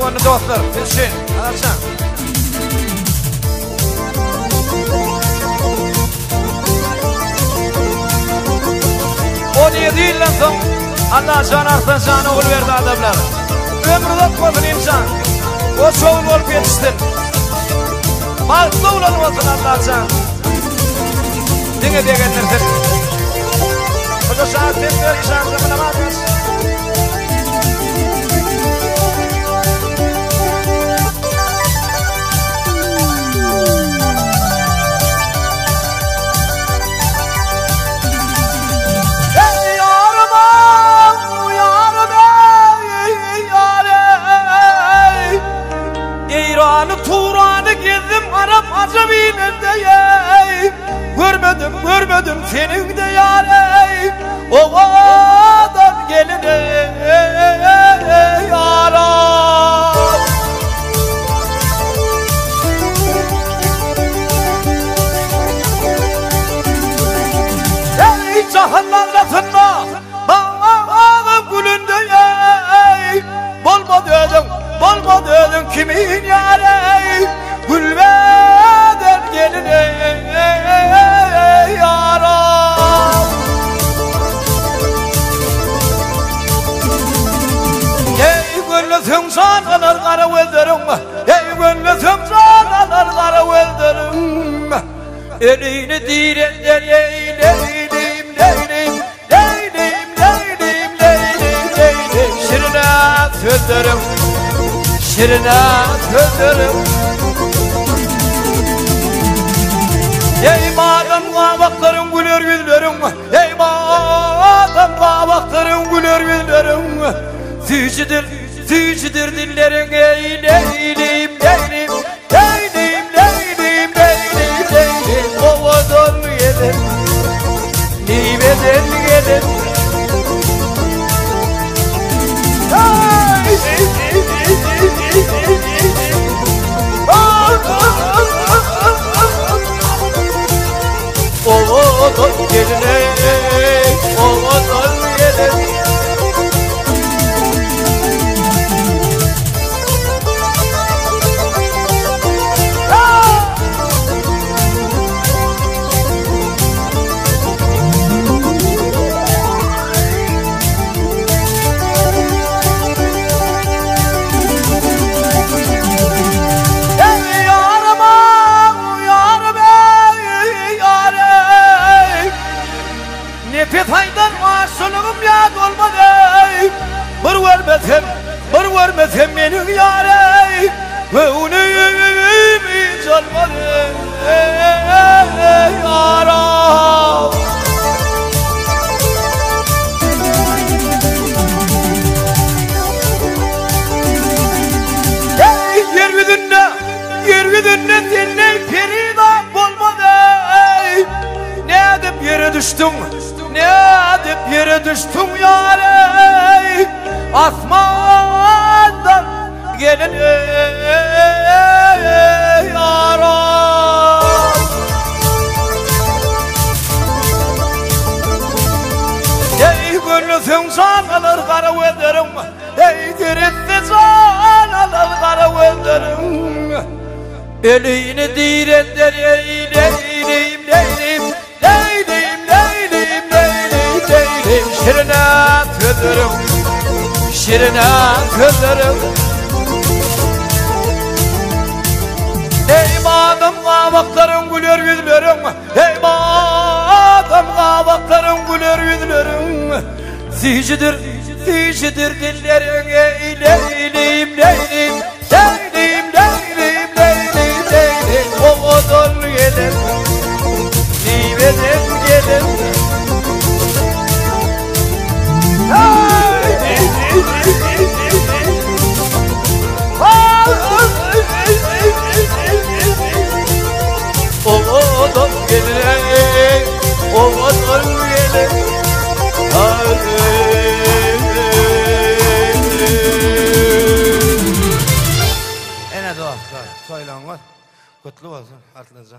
onu dostlar. Bilsin. Anlatsan. O niye değil lan son? Allah can artan canı oğul verdi adamlar. Ömrü kopmasın insan. O çoğul olup yetiştin. Bağıtlı ulan olsun Allah can. Dine degenlerdir. O da saat temler insan zamana bakmaz. Turan'ı gezdim Arap acemiyle görmedim senin de yâre ovadan geline yâram. Ey cahanlar ratında bağım gülünde bolma dedim kimin yâre gülbeden geline yaram. Ey gönlüsün sanalar kara öldürüm, ey gönlüsün sanalar kara öldürüm. Elini direnler eyleyim, şirine sözdürüm, şirine sözdürüm. Ey madem kabakların gülür yüzlerim, ey madem kabakların gülür yüzlerim. Süçüdür dillerin eyleyim, ovadan gelin, niveden gelin. Ovadan geline, ovadan geline. Faydan maşulum ya olmadı. Bir vermezsem benim yâre ve onu hiç olmadı yaram. Yer yüzünde dinley perida olmadı. Ne edip yere düştüm, ne edip yere düştüm yâre, asmandan gelin yaram. Ey gönlüsün sanalar kara öderim, ey diritti sanalar kara öderim. Elini direnler eyleyim, şirine tüdürüm, şirine tüdürüm. Ey madem kabakların gülür yüzlerim, ey madem kabakların gülür yüzlerim. Süçüdür dillerin eyleyim, ovadan gelin, niveden gelin. Ovadan gelin, ovadan gelin. Ene dostlar, soylanlar kutlu olsun, aklınıza.